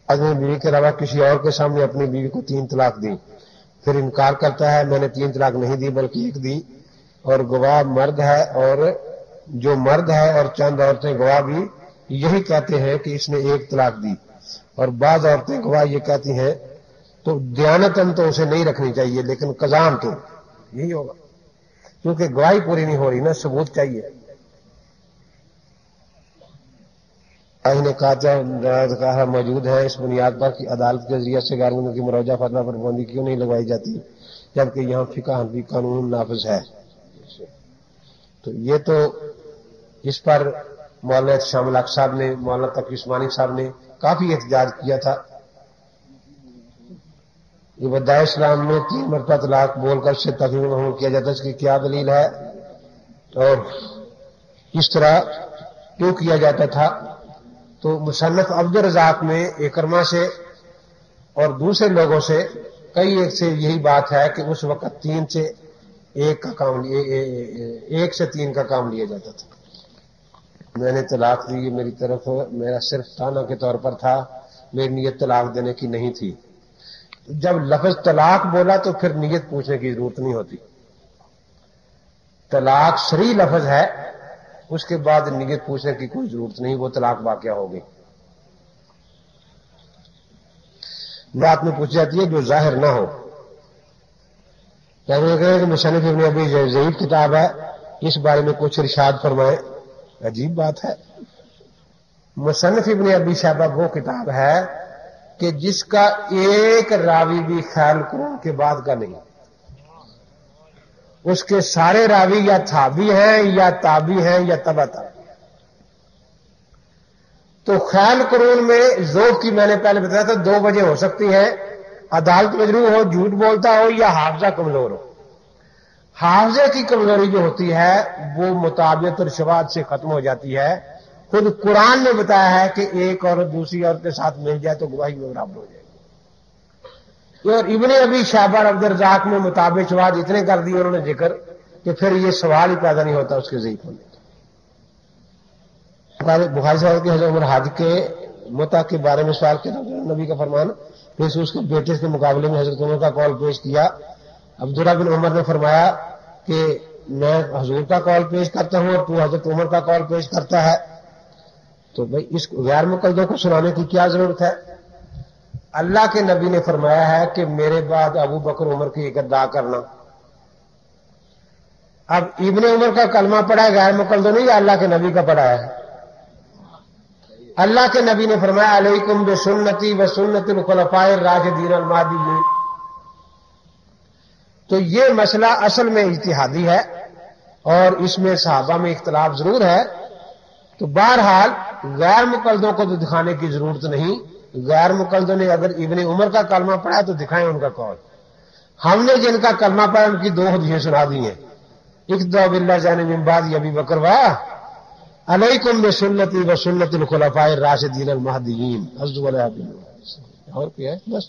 آدمی بیوی کے علاوہ کسی اور کے سامنے اپنی بیوی کو 3 طلاق دی، پھر انکار کرتا ہے میں نے 3 طلاق نہیں دی بلکہ 1 دی، اور گواہ مرد ہے، اور جو مرد ہے اور چند عورتیں گواہ بھی یہی کہتے ہیں کہ اس نے 1 طلاق دی، اور بعض عورتیں گواہ یہ کہتی ہیں، تو دیانتاً تو اسے نہیں رکھنی چاہیے لیکن قضاً تو یہی ہوگا، کیونکہ گواہی پوری نہیں ہو رہی نا، ثبوت چاہیے۔ نے کہا موجود ہے اس بنیاد پر کہ عدالت کے ذریعے سے غیر ملکی مروجہ فتویٰ پر پابندی کیوں نہیں لگوائی جاتی جبکہ یہاں فقہ حنفی قانون نافذ ہے؟ تو یہ تو اس پر مولانا شامل حق صاحب نے، مولانا تقی عثمانی صاحب نے کافی احتجاج کیا تھا۔ یہ ودائع اسلام میں 3 مرتبہ طلاق بول کر سے تقریباً محمول کیا جاتا ہے، اس کی کیا دلیل ہے اور اس طرح کیوں کیا جاتا تھا؟ تو مصنف عبد الرزاق میں اکرمہ سے اور دوسرے لوگوں سے کئی ایک سے یہی بات ہے کہ اس وقت 3 سے 1 کا کام 1 سے 3 کا کام لیا جاتا تھا۔ میں نے طلاق دی، میری طرف میرا صرف تانا کے طور پر تھا، میری نیت طلاق دینے کی نہیں تھی۔ جب لفظ طلاق بولا تو پھر نیت پوچھنے کی ضرورت نہیں ہوتی، طلاق صریح لفظ ہے، اس کے بعد نیت پوچھنے کی کوئی ضرورت نہیں، وہ طلاق واقع ہوگی۔ بات میں پوچھی جاتی ہے جو ظاہر نہ ہو، کہ مصنف ابن ابی ضعیف کتاب ہے، اس بارے میں کچھ ارشاد فرمائے۔ عجیب بات ہے، مصنف ابن ابی شیبہ وہ کتاب ہے کہ جس کا ایک راوی بھی خیال قرون کے بعد کا نہیں، اس کے سارے راوی یا تابعی ہیں یا تابعی ہیں یا تبع تابعی۔ تو خیال قرون میں ذوق کی میں نے پہلے بتایا تھا 2 وجہ ہو سکتی ہیں، عدالت مجروح ہو، جھوٹ بولتا ہو، یا حافظہ کمزور ہو۔ حافظے کی کمزوری جو ہوتی ہے وہ مطابقت اور شواہد سے ختم ہو جاتی ہے۔ خود قرآن نے بتایا ہے کہ ایک عورت دوسری عورت کے ساتھ مل جائے تو گواہی میں برابر ہو جائے گی، اور ابن ابی شیبہ عبد الرزاق میں مطابق شواہد اتنے کر دیے انہوں نے ذکر کہ پھر یہ سوال ہی پیدا نہیں ہوتا اس کے ضعیف ہونے کا۔ بخاری صاحب کے حضرت عمر حج کے متع کے بارے میں سوال کیا تھا، نبی کا فرمان، پھر اس کے بیٹے کے مقابلے میں حضرت عمر کا قول پیش کیا۔ عبداللہ بن عمر نے فرمایا کہ میں حضور کا قول پیش کرتا ہوں اور تو حضرت عمر کا قول پیش کرتا ہے، تو بھئی اس غیر مقلدوں کو سنانے کی کیا ضرورت ہے؟ اللہ کے نبی نے فرمایا ہے کہ میرے بعد ابو بکر عمر کی اقتدا کرنا۔ اب ابن عمر کا کلمہ پڑھا ہے غیر مقلدوں نہیں، یا اللہ کے نبی کا پڑھا ہے؟ اللہ کے نبی نے فرمایا علیکم بسنتی و سنت الخلفاء الراشدین المہدیین۔ تو یہ مسئلہ اصل میں اجتہادی ہے اور اس میں صحابہ میں اختلاف ضرور ہے، تو بہرحال غیر مقلدوں کو تو دکھانے کی ضرورت نہیں۔ غیر مقلدوں نے اگر ابن عمر کا کلمہ پڑھا تو دکھائیں ان کا قول۔ ہم نے جن کا کلمہ پڑھا ان کی 2 حدیثیں سنا دی ہیں، اقتداء باللہ زین من بعد ابی بکر و علیکم بسنتی و سنت الخلفاء الراشدین المہدیین، اور کیا ہے بس۔